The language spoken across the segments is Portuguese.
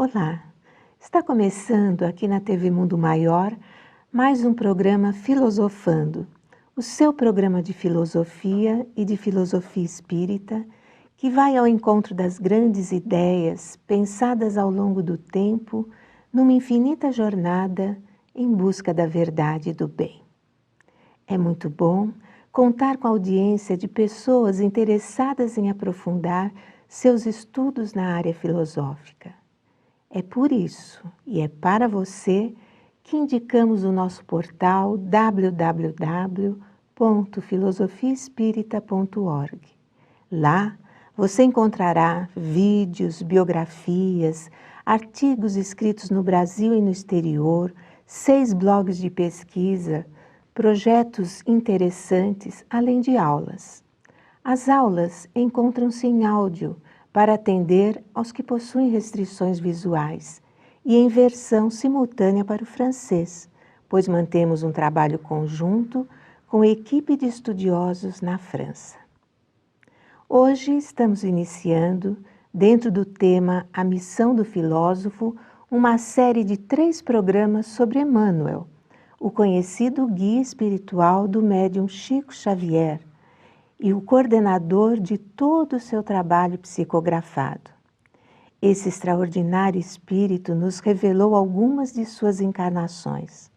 Olá, está começando aqui na TV Mundo Maior mais um programa Filosofando, o seu programa de filosofia e de filosofia espírita que vai ao encontro das grandes ideias pensadas ao longo do tempo numa infinita jornada em busca da verdade e do bem. É muito bom contar com a audiência de pessoas interessadas em aprofundar seus estudos na área filosófica. É por isso e é para você que indicamos o nosso portal www.filosofiaespírita.org. Lá você encontrará vídeos, biografias, artigos escritos no Brasil e no exterior, 6 blogs de pesquisa, projetos interessantes, além de aulas. As aulas encontram-se em áudio para atender aos que possuem restrições visuais e em versão simultânea para o francês, pois mantemos um trabalho conjunto com a equipe de estudiosos na França. Hoje estamos iniciando, dentro do tema A Missão do Filósofo, uma série de 3 programas sobre Emmanuel, o conhecido guia espiritual do médium Chico Xavier e o coordenador de todo o seu trabalho psicografado. Esse extraordinário espírito nos revelou algumas de suas encarnações.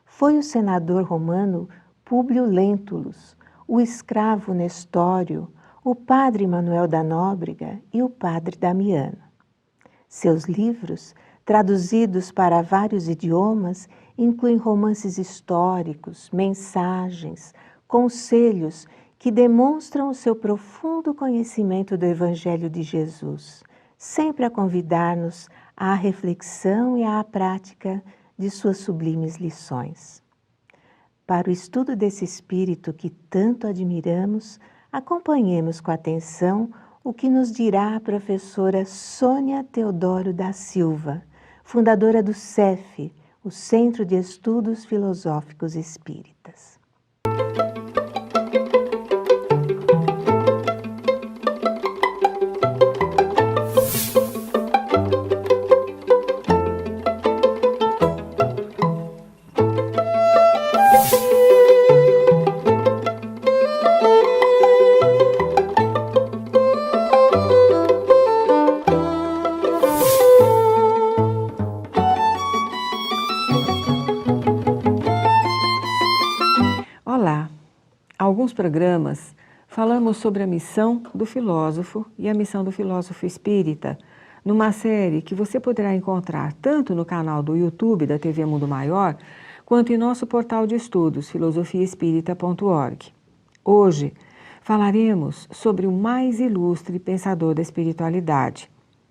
Foi o senador romano Públio Lentulus, o escravo Nestório, o padre Manuel da Nóbrega e o padre Damiano. Seus livros, traduzidos para vários idiomas, incluem romances históricos, mensagens, conselhos que demonstram o seu profundo conhecimento do Evangelho de Jesus, sempre a convidar-nos à reflexão e à prática de suas sublimes lições. Para o estudo desse espírito que tanto admiramos, acompanhemos com atenção o que nos dirá a professora Sônia Teodoro da Silva, fundadora do CEF, o Centro de Estudos Filosóficos Espíritas. Olá! Há alguns programas falamos sobre a missão do filósofo e a missão do filósofo espírita, numa série que você poderá encontrar tanto no canal do YouTube da TV Mundo Maior, quanto em nosso portal de estudos, filosofiaespírita.org. Hoje falaremos sobre o mais ilustre pensador da espiritualidade,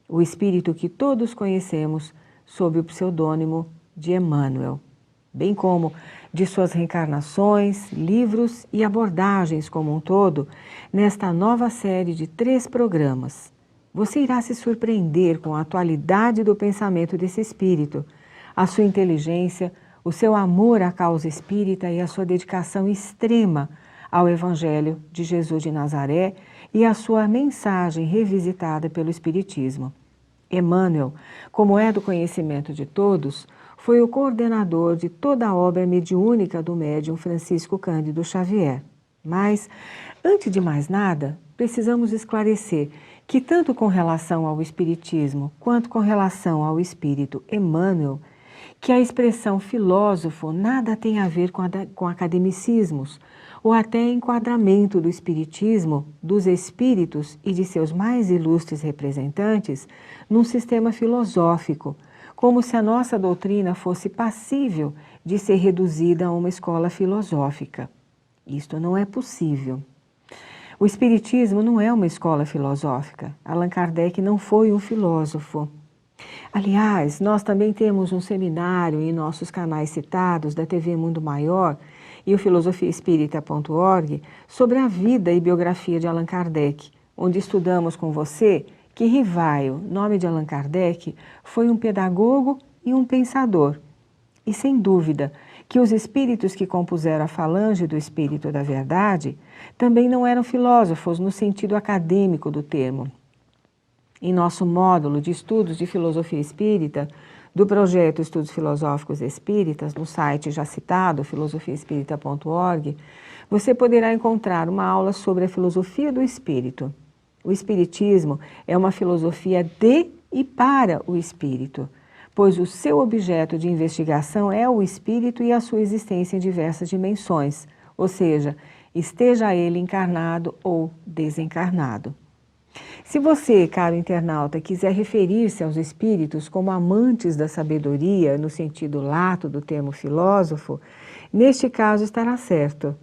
o espírito que todos conhecemos sob o pseudônimo de Emmanuel, bem como de suas reencarnações, livros e abordagens como um todo, nesta nova série de 3 programas. Você irá se surpreender com a atualidade do pensamento desse espírito, a sua inteligência, o seu amor à causa espírita e a sua dedicação extrema ao Evangelho de Jesus de Nazaré e a sua mensagem revisitada pelo Espiritismo. Emmanuel, como é do conhecimento de todos, foi o coordenador de toda a obra mediúnica do médium Francisco Cândido Xavier. Mas, antes de mais nada, precisamos esclarecer que tanto com relação ao Espiritismo quanto com relação ao Espírito Emmanuel, que a expressão filósofo nada tem a ver com academicismos ou até enquadramento do Espiritismo, dos espíritos e de seus mais ilustres representantes num sistema filosófico, como se a nossa doutrina fosse passível de ser reduzida a uma escola filosófica. Isto não é possível. O Espiritismo não é uma escola filosófica. Allan Kardec não foi um filósofo. Aliás, nós também temos um seminário em nossos canais citados da TV Mundo Maior e o filosofiaespírita.org sobre a vida e biografia de Allan Kardec, onde estudamos com você que Rivaio, nome de Allan Kardec, foi um pedagogo e um pensador. E sem dúvida que os espíritos que compuseram a falange do Espírito da Verdade também não eram filósofos no sentido acadêmico do termo. em nosso módulo de estudos de filosofia espírita, do projeto Estudos Filosóficos Espíritas, no site já citado, filosofiaespírita.org, você poderá encontrar uma aula sobre a filosofia do espírito. O espiritismo é uma filosofia de e para o espírito, pois o seu objeto de investigação é o espírito e a sua existência em diversas dimensões, ou seja, esteja ele encarnado ou desencarnado. Se você, caro internauta, quiser referir-se aos espíritos como amantes da sabedoria, no sentido lato do termo filósofo, neste caso estará certo.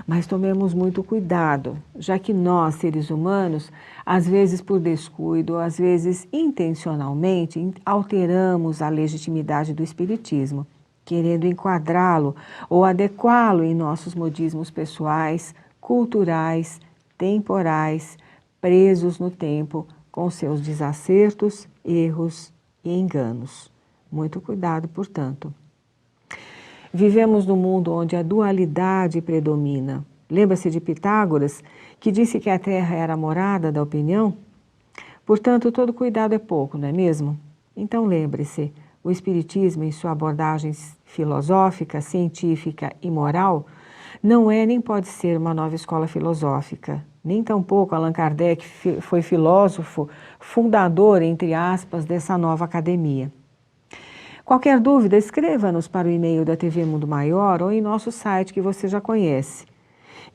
Mas tomemos muito cuidado, já que nós, seres humanos, às vezes por descuido, às vezes intencionalmente, alteramos a legitimidade do espiritismo, querendo enquadrá-lo ou adequá-lo em nossos modismos pessoais, culturais, temporais, presos no tempo, com seus desacertos, erros e enganos. Muito cuidado, portanto. Vivemos num mundo onde a dualidade predomina. Lembra-se de Pitágoras, que disse que a Terra era a morada da opinião? Portanto, todo cuidado é pouco, não é mesmo? Então lembre-se, o Espiritismo, em sua abordagem filosófica, científica e moral, não é nem pode ser uma nova escola filosófica. Nem tampouco Allan Kardec foi filósofo, fundador, entre aspas, dessa nova academia. Qualquer dúvida, escreva-nos para o e-mail da TV Mundo Maior ou em nosso site que você já conhece.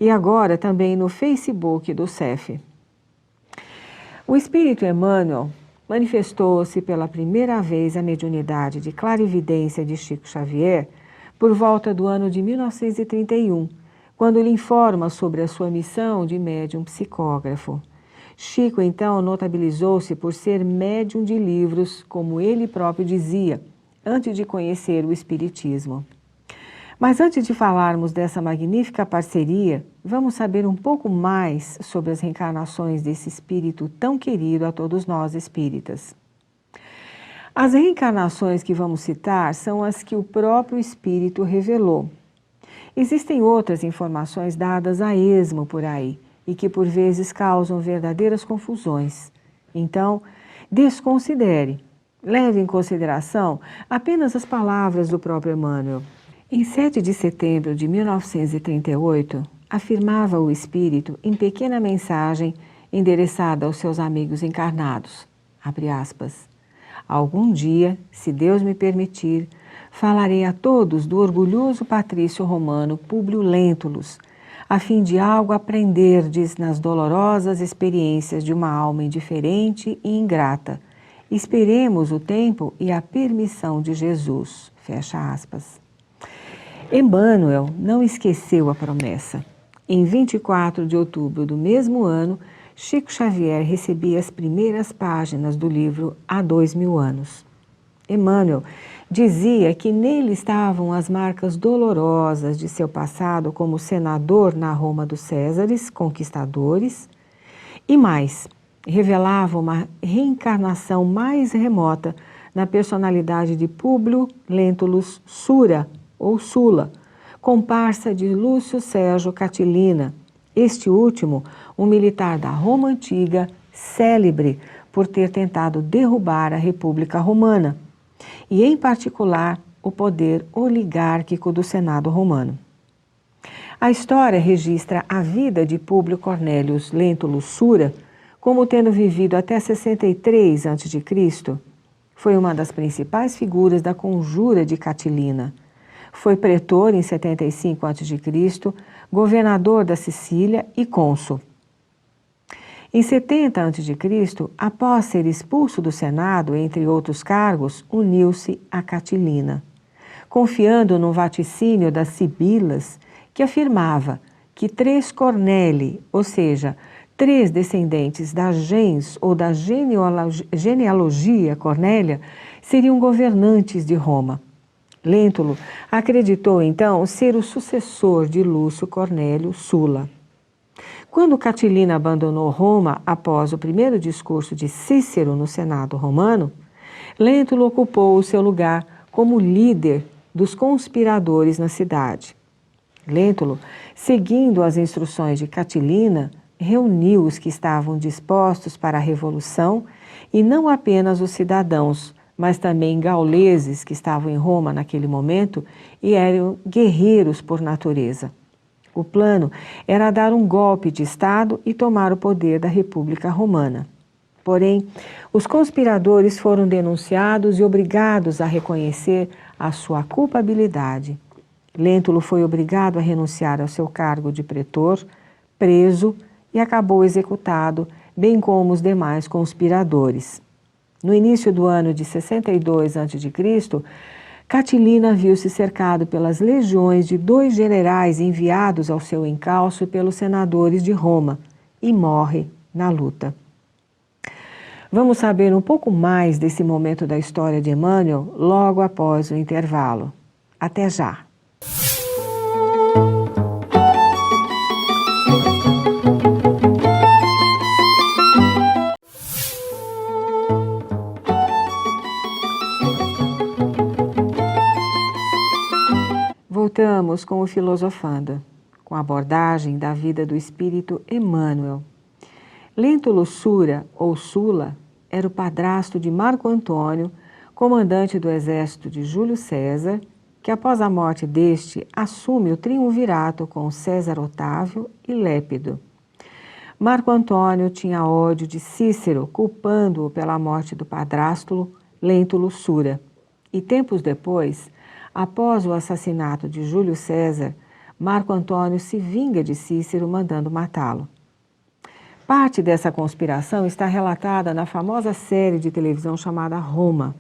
E agora também no Facebook do CEF. O Espírito Emmanuel manifestou-se pela primeira vez a mediunidade de clarividência de Chico Xavier por volta do ano de 1931, quando lhe informa sobre a sua missão de médium psicógrafo. Chico, então, notabilizou-se por ser médium de livros, como ele próprio dizia, antes de conhecer o Espiritismo. Mas antes de falarmos dessa magnífica parceria, vamos saber um pouco mais sobre as reencarnações desse espírito tão querido a todos nós espíritas. As reencarnações que vamos citar são as que o próprio espírito revelou. Existem outras informações dadas a esmo por aí e que por vezes causam verdadeiras confusões. Então, desconsidere. Leve em consideração apenas as palavras do próprio Emmanuel. Em 7 de setembro de 1938, afirmava o Espírito em pequena mensagem endereçada aos seus amigos encarnados, abre aspas, algum dia, se Deus me permitir, falarei a todos do orgulhoso patrício romano Públio Lentulus, a fim de algo aprenderdes nas dolorosas experiências de uma alma indiferente e ingrata, esperemos o tempo e a permissão de Jesus. Fecha aspas. Emmanuel não esqueceu a promessa. Em 24 de outubro do mesmo ano, Chico Xavier recebia as primeiras páginas do livro Há 2000 anos. Emmanuel dizia que nele estavam as marcas dolorosas de seu passado como senador na Roma dos Césares, conquistadores, e mais, revelava uma reencarnação mais remota na personalidade de Públio Lentulus Sura, ou Sula, comparsa de Lúcio Sérgio Catilina, este último, um militar da Roma Antiga, célebre por ter tentado derrubar a República Romana, e em particular o poder oligárquico do Senado romano. A história registra a vida de Públio Cornélius Lentulus Sura como tendo vivido até 63 a.C., foi uma das principais figuras da conjura de Catilina. Foi pretor em 75 a.C., governador da Sicília e cônsul. Em 70 a.C., após ser expulso do Senado, entre outros cargos, uniu-se a Catilina, confiando no vaticínio das Sibilas, que afirmava que 3 Cornélii, ou seja, 3 descendentes da gens ou da genealogia Cornélia, seriam governantes de Roma. Lentulus acreditou então ser o sucessor de Lúcio Cornélio Sula. Quando Catilina abandonou Roma após o primeiro discurso de Cícero no Senado romano, Lentulus ocupou o seu lugar como líder dos conspiradores na cidade. Lentulus, seguindo as instruções de Catilina, reuniu os que estavam dispostos para a revolução, e não apenas os cidadãos, mas também gauleses que estavam em Roma naquele momento e eram guerreiros por natureza. O plano era dar um golpe de Estado e tomar o poder da República Romana. Porém, os conspiradores foram denunciados e obrigados a reconhecer a sua culpabilidade. Lentulus foi obrigado a renunciar ao seu cargo de pretor, preso e acabou executado, bem como os demais conspiradores. No início do ano de 62 a.C., Catilina viu-se cercado pelas legiões de 2 generais enviados ao seu encalço pelos senadores de Roma e morre na luta. Vamos saber um pouco mais desse momento da história de Emmanuel logo após o intervalo. Até já! Voltamos com o Filosofando, com a abordagem da vida do espírito Emmanuel. Lentulus Sura, ou Sula, era o padrasto de Marco Antônio, comandante do exército de Júlio César, que após a morte deste assume o triunvirato com César Otávio e Lépido. Marco Antônio tinha ódio de Cícero, culpando-o pela morte do padrasto Lentulus Sura. E tempos depois, após o assassinato de Júlio César, Marco Antônio se vinga de Cícero, mandando matá-lo. Parte dessa conspiração está relatada na famosa série de televisão chamada Roma.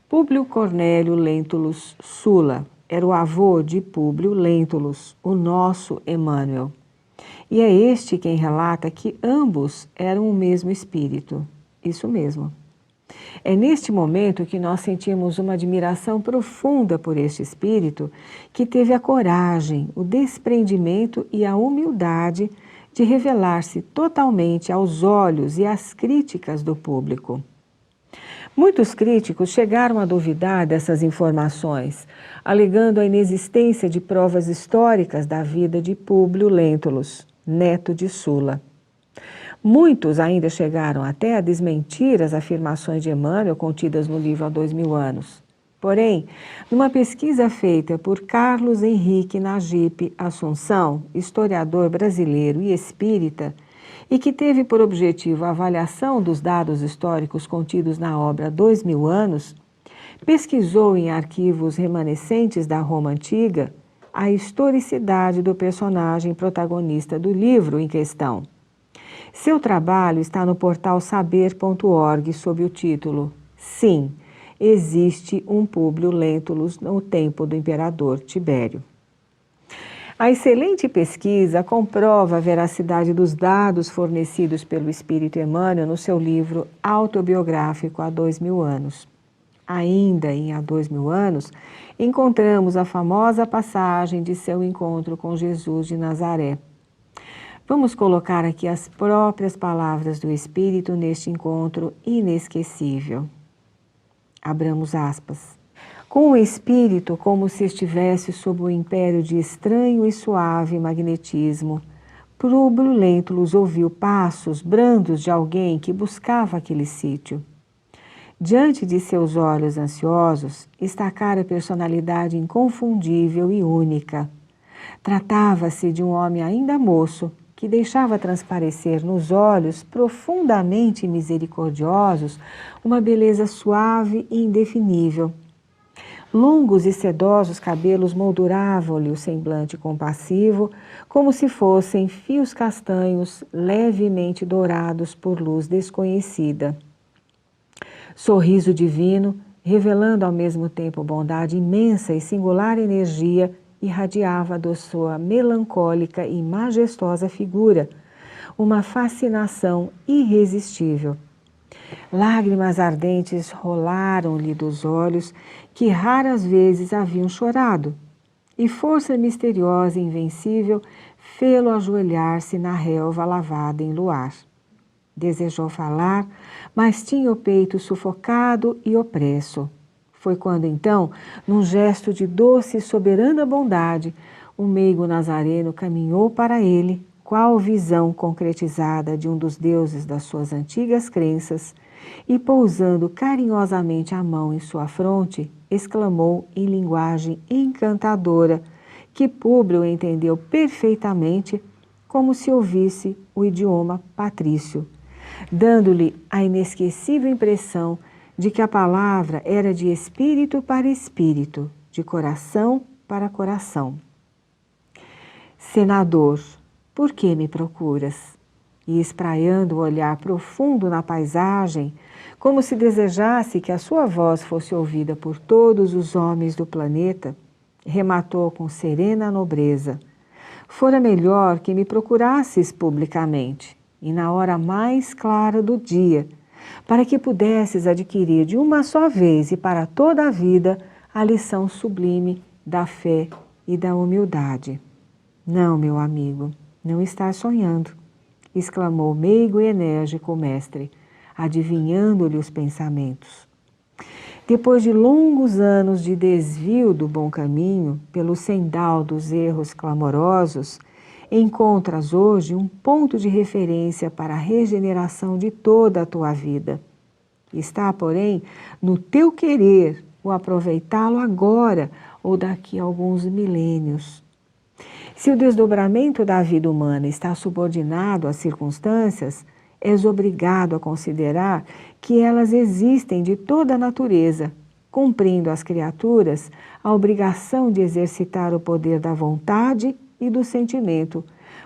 Públio Cornélio Lentulus Sula era o avô de Públio Lentulus, o nosso Emmanuel. E é este quem relata que ambos eram o mesmo espírito. Isso mesmo. É neste momento que nós sentimos uma admiração profunda por este espírito que teve a coragem, o desprendimento e a humildade de revelar-se totalmente aos olhos e às críticas do público. Muitos críticos chegaram a duvidar dessas informações, alegando a inexistência de provas históricas da vida de Públio Lentulus, neto de Sula. Muitos ainda chegaram até a desmentir as afirmações de Emmanuel contidas no livro Há 2000 anos. Porém, numa pesquisa feita por Carlos Henrique Nagipe Assunção, historiador brasileiro e espírita, e que teve por objetivo a avaliação dos dados históricos contidos na obra Há 2000 anos, pesquisou em arquivos remanescentes da Roma Antiga a historicidade do personagem protagonista do livro em questão. Seu trabalho está no portal saber.org sob o título Sim, existe um Públio Lentulus no tempo do imperador Tibério. A excelente pesquisa comprova a veracidade dos dados fornecidos pelo Espírito Emmanuel no seu livro autobiográfico Há 2000 anos. Ainda em Há 2000 anos, encontramos a famosa passagem de seu encontro com Jesus de Nazaré. Vamos colocar aqui as próprias palavras do Espírito neste encontro inesquecível. Abramos aspas. Com o Espírito como se estivesse sob o império de estranho e suave magnetismo, Públio Lentulus ouviu passos brandos de alguém que buscava aquele sítio. Diante de seus olhos ansiosos, estacara a personalidade inconfundível e única. Tratava-se de um homem ainda moço, que deixava transparecer nos olhos profundamente misericordiosos uma beleza suave e indefinível. Longos e sedosos cabelos molduravam-lhe o semblante compassivo, como se fossem fios castanhos levemente dourados por luz desconhecida. Sorriso divino, revelando ao mesmo tempo bondade imensa e singular energia, irradiava da sua melancólica e majestosa figura uma fascinação irresistível. Lágrimas ardentes rolaram-lhe dos olhos que raras vezes haviam chorado, e força misteriosa e invencível fê-lo ajoelhar-se na relva lavada em luar. Desejou falar, mas tinha o peito sufocado e opresso. Foi quando então, num gesto de doce e soberana bondade, o meigo nazareno caminhou para ele, qual visão concretizada de um dos deuses das suas antigas crenças, e pousando carinhosamente a mão em sua fronte, exclamou em linguagem encantadora, que Públio entendeu perfeitamente, como se ouvisse o idioma patrício, dando-lhe a inesquecível impressão de que a palavra era de espírito para espírito, de coração para coração. Senador, por que me procuras? E espraiando o olhar profundo na paisagem, como se desejasse que a sua voz fosse ouvida por todos os homens do planeta, rematou com serena nobreza: fora melhor que me procurasses publicamente, e na hora mais clara do dia, para que pudesses adquirir de uma só vez e para toda a vida a lição sublime da fé e da humildade. Não, meu amigo, não estás sonhando, exclamou meigo e enérgico o mestre, adivinhando-lhe os pensamentos. Depois de longos anos de desvio do bom caminho, pelo sendal dos erros clamorosos, encontras hoje um ponto de referência para a regeneração de toda a tua vida. Está, porém, no teu querer o aproveitá-lo agora ou daqui a alguns milênios. Se o desdobramento da vida humana está subordinado às circunstâncias, és obrigado a considerar que elas existem de toda a natureza, cumprindo às criaturas a obrigação de exercitar o poder da vontade e do sentimento,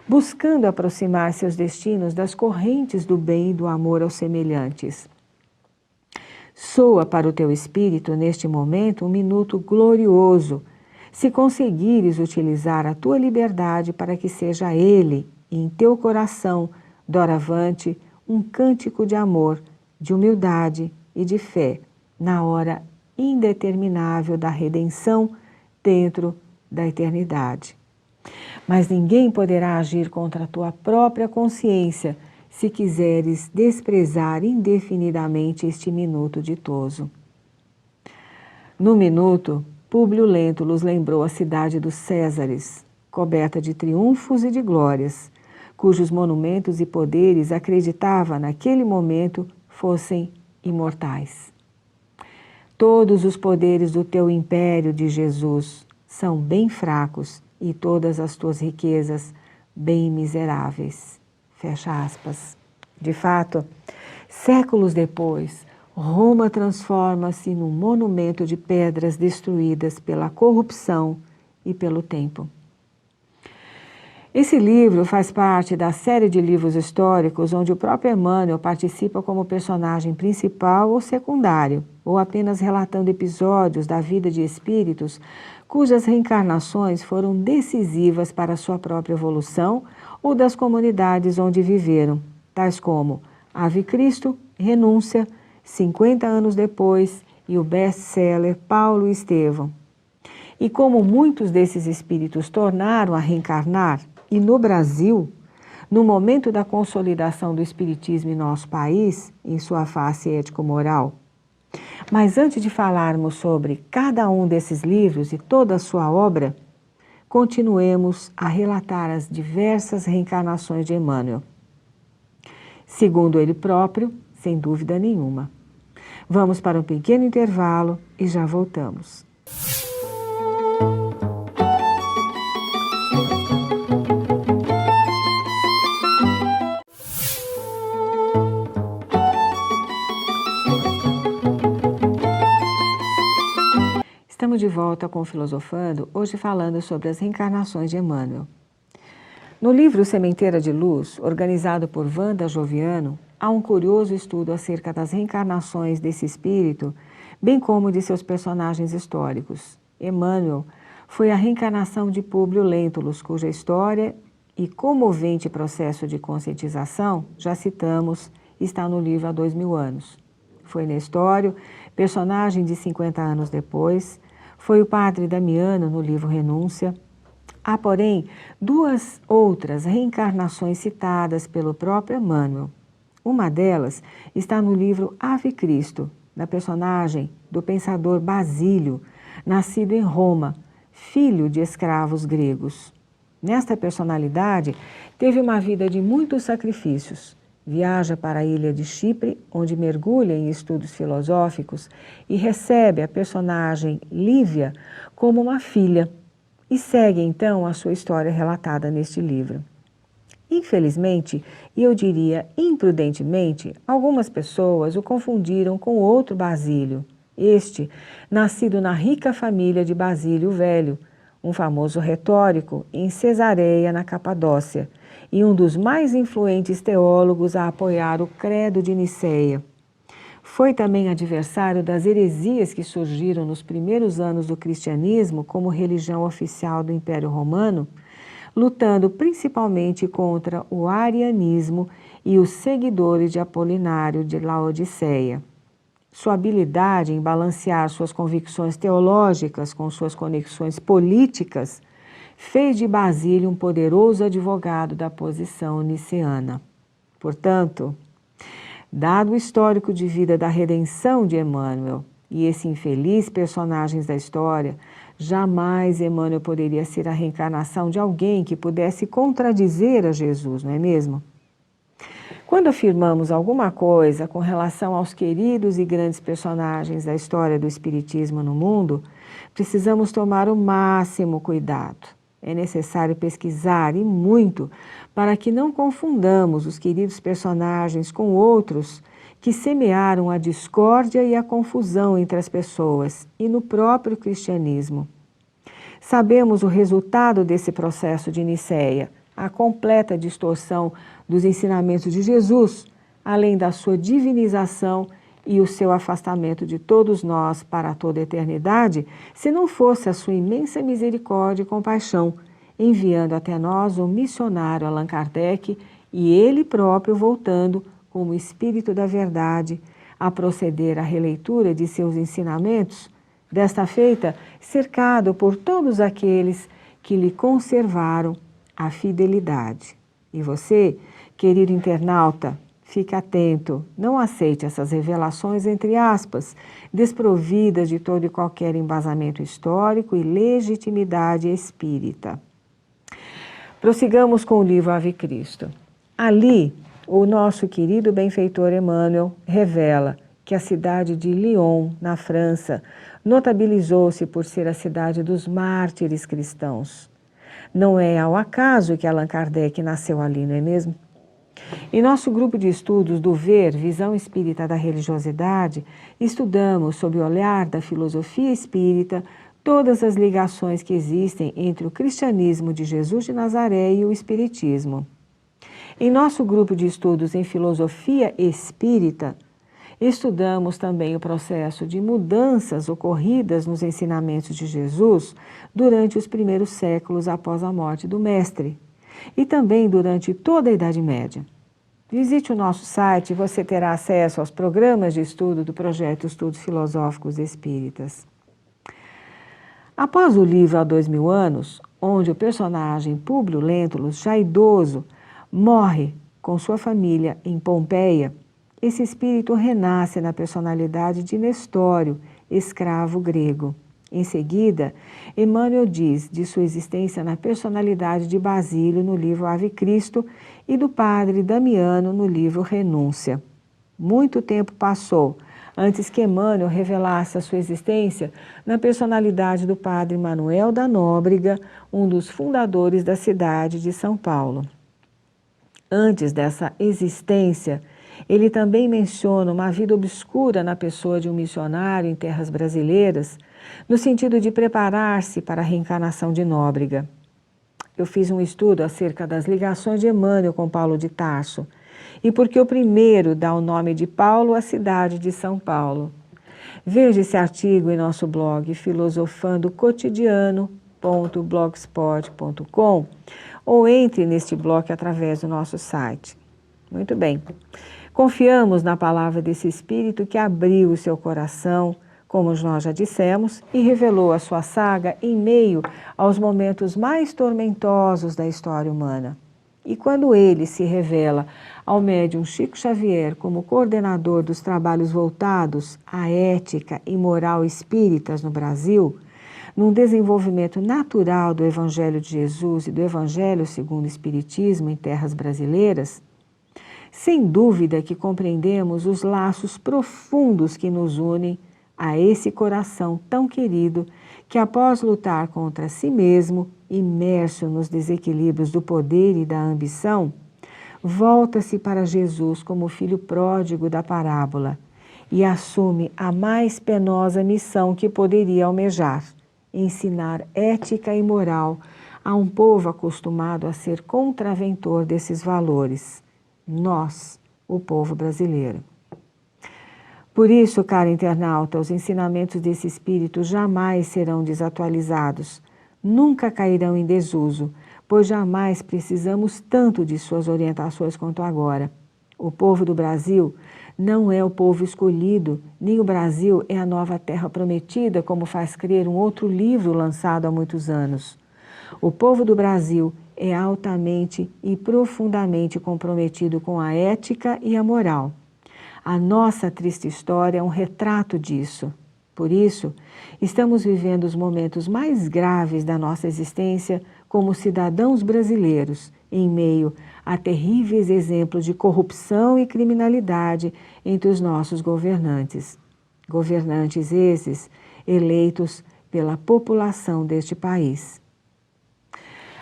buscando aproximar seus destinos das correntes do bem e do amor aos semelhantes. Soa para o teu espírito, neste momento, um minuto glorioso, se conseguires utilizar a tua liberdade para que seja ele, em teu coração, doravante, um cântico de amor, de humildade e de fé, na hora indeterminável da redenção dentro da eternidade. Mas ninguém poderá agir contra a tua própria consciência se quiseres desprezar indefinidamente este minuto ditoso. No minuto, Públio Lentulus lembrou a cidade dos Césares, coberta de triunfos e de glórias, cujos monumentos e poderes acreditava naquele momento fossem imortais. Todos os poderes do teu império de Jesus são bem fracos e todas as tuas riquezas bem miseráveis. Fecha aspas. De fato, séculos depois, Roma transforma-se num monumento de pedras destruídas pela corrupção e pelo tempo. Esse livro faz parte da série de livros históricos onde o próprio Emmanuel participa como personagem principal ou secundário, ou apenas relatando episódios da vida de espíritos cujas reencarnações foram decisivas para a sua própria evolução ou das comunidades onde viveram, tais como Ave Cristo, Renúncia, 50 anos depois, e o best-seller Paulo e Estevão. E como muitos desses espíritos tornaram a reencarnar, e no Brasil, no momento da consolidação do espiritismo em nosso país, em sua face ético-moral. Mas antes de falarmos sobre cada um desses livros e toda a sua obra, continuemos a relatar as diversas reencarnações de Emmanuel. Segundo ele próprio, sem dúvida nenhuma. Vamos para um pequeno intervalo e já voltamos. Estamos de volta com o Filosofando, hoje falando sobre as reencarnações de Emmanuel. No livro Sementeira de Luz, organizado por Wanda Joviano, há um curioso estudo acerca das reencarnações desse espírito, bem como de seus personagens históricos. Emmanuel foi a reencarnação de Públio Lentulus, cuja história e comovente processo de conscientização, já citamos, está no livro há 2000 anos. Foi Nestório, personagem de 50 anos depois. Foi o padre Damiano no livro Renúncia. Há, porém, duas outras reencarnações citadas pelo próprio Emmanuel. Uma delas está no livro Ave Cristo, da personagem do pensador Basílio, nascido em Roma, filho de escravos gregos. Nesta personalidade, teve uma vida de muitos sacrifícios. Viaja para a ilha de Chipre, onde mergulha em estudos filosóficos e recebe a personagem Lívia como uma filha. E segue então a sua história relatada neste livro. Infelizmente, e eu diria imprudentemente, algumas pessoas o confundiram com outro Basílio. Este, nascido na rica família de Basílio Velho, um famoso retórico em Cesareia, na Capadócia, e um dos mais influentes teólogos a apoiar o credo de Niceia. Foi também adversário das heresias que surgiram nos primeiros anos do cristianismo como religião oficial do Império Romano, lutando principalmente contra o arianismo e os seguidores de Apolinário de Laodiceia. Sua habilidade em balancear suas convicções teológicas com suas conexões políticas fez de Basílio um poderoso advogado da posição niceana. Portanto, dado o histórico de vida da redenção de Emmanuel e esse infeliz personagens da história, jamais Emmanuel poderia ser a reencarnação de alguém que pudesse contradizer a Jesus, não é mesmo? Quando afirmamos alguma coisa com relação aos queridos e grandes personagens da história do Espiritismo no mundo, precisamos tomar o máximo cuidado. É necessário pesquisar e muito para que não confundamos os queridos personagens com outros que semearam a discórdia e a confusão entre as pessoas e no próprio cristianismo. Sabemos o resultado desse processo de Niceia, a completa distorção dos ensinamentos de Jesus, além da sua divinização e o seu afastamento de todos nós para toda a eternidade, se não fosse a sua imensa misericórdia e compaixão, enviando até nós o missionário Allan Kardec e ele próprio voltando como Espírito da Verdade a proceder à releitura de seus ensinamentos, desta feita cercado por todos aqueles que lhe conservaram a fidelidade. E você, querido internauta, fique atento, não aceite essas revelações, entre aspas, desprovidas de todo e qualquer embasamento histórico e legitimidade espírita. Prossigamos com o livro Ave Cristo. Ali, o nosso querido benfeitor Emmanuel revela que a cidade de Lyon, na França, notabilizou-se por ser a cidade dos mártires cristãos. Não é ao acaso que Allan Kardec nasceu ali, não é mesmo? Em nosso grupo de estudos do VER, Visão Espírita da Religiosidade, estudamos, sob o olhar da filosofia espírita, todas as ligações que existem entre o cristianismo de Jesus de Nazaré e o espiritismo. Em nosso grupo de estudos em filosofia espírita, estudamos também o processo de mudanças ocorridas nos ensinamentos de Jesus durante os primeiros séculos após a morte do Mestre e também durante toda a Idade Média. Visite o nosso site e você terá acesso aos programas de estudo do projeto Estudos Filosóficos Espíritas. Após o livro Há 2000 anos, onde o personagem Públio Lentulus, já idoso, morre com sua família em Pompeia, esse espírito renasce na personalidade de Nestório, escravo grego. Em seguida, Emmanuel diz de sua existência na personalidade de Basílio no livro Ave Cristo e do padre Damiano no livro Renúncia. Muito tempo passou antes que Emmanuel revelasse a sua existência na personalidade do padre Manuel da Nóbrega, um dos fundadores da cidade de São Paulo. Antes dessa existência, ele também menciona uma vida obscura na pessoa de um missionário em terras brasileiras, no sentido de preparar-se para a reencarnação de Nóbrega. Eu fiz um estudo acerca das ligações de Emmanuel com Paulo de Tarso, e porque o primeiro dá o nome de Paulo à cidade de São Paulo. Veja esse artigo em nosso blog filosofandocotidiano.blogspot.com ou entre neste blog através do nosso site. Muito bem. Confiamos na palavra desse Espírito que abriu o seu coração, como nós já dissemos, e revelou a sua saga em meio aos momentos mais tormentosos da história humana. E quando ele se revela ao médium Chico Xavier como coordenador dos trabalhos voltados à ética e moral espíritas no Brasil, num desenvolvimento natural do Evangelho de Jesus e do Evangelho segundo o Espiritismo em terras brasileiras, sem dúvida que compreendemos os laços profundos que nos unem a esse coração tão querido que, após lutar contra si mesmo, imerso nos desequilíbrios do poder e da ambição, volta-se para Jesus como filho pródigo da parábola e assume a mais penosa missão que poderia almejar: ensinar ética e moral a um povo acostumado a ser contraventor desses valores. Nós, o povo brasileiro. Por isso, caro internauta, os ensinamentos desse Espírito jamais serão desatualizados, nunca cairão em desuso, pois jamais precisamos tanto de suas orientações quanto agora. O povo do Brasil não é o povo escolhido, nem o Brasil é a nova terra prometida, como faz crer um outro livro lançado há muitos anos. O povo do Brasil é altamente e profundamente comprometido com a ética e a moral. A nossa triste história é um retrato disso. Por isso, estamos vivendo os momentos mais graves da nossa existência como cidadãos brasileiros, em meio a terríveis exemplos de corrupção e criminalidade entre os nossos governantes. Governantes esses eleitos pela população deste país.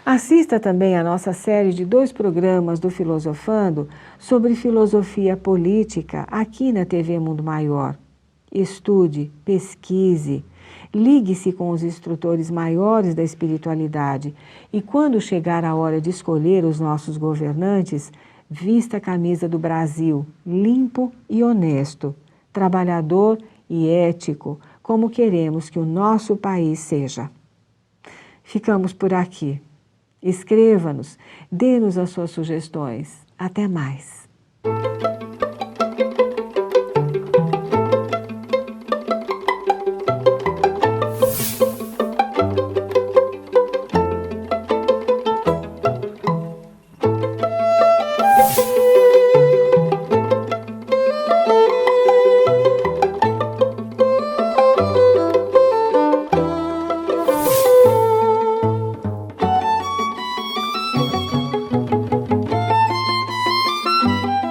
Assista também a nossa série de 2 programas do Filosofando sobre filosofia política aqui na TV Mundo Maior. Estude, pesquise, ligue-se com os instrutores maiores da espiritualidade e, quando chegar a hora de escolher os nossos governantes, vista a camisa do Brasil, limpo e honesto, trabalhador e ético, como queremos que o nosso país seja. Ficamos por aqui. Escreva-nos, dê-nos as suas sugestões. Até mais.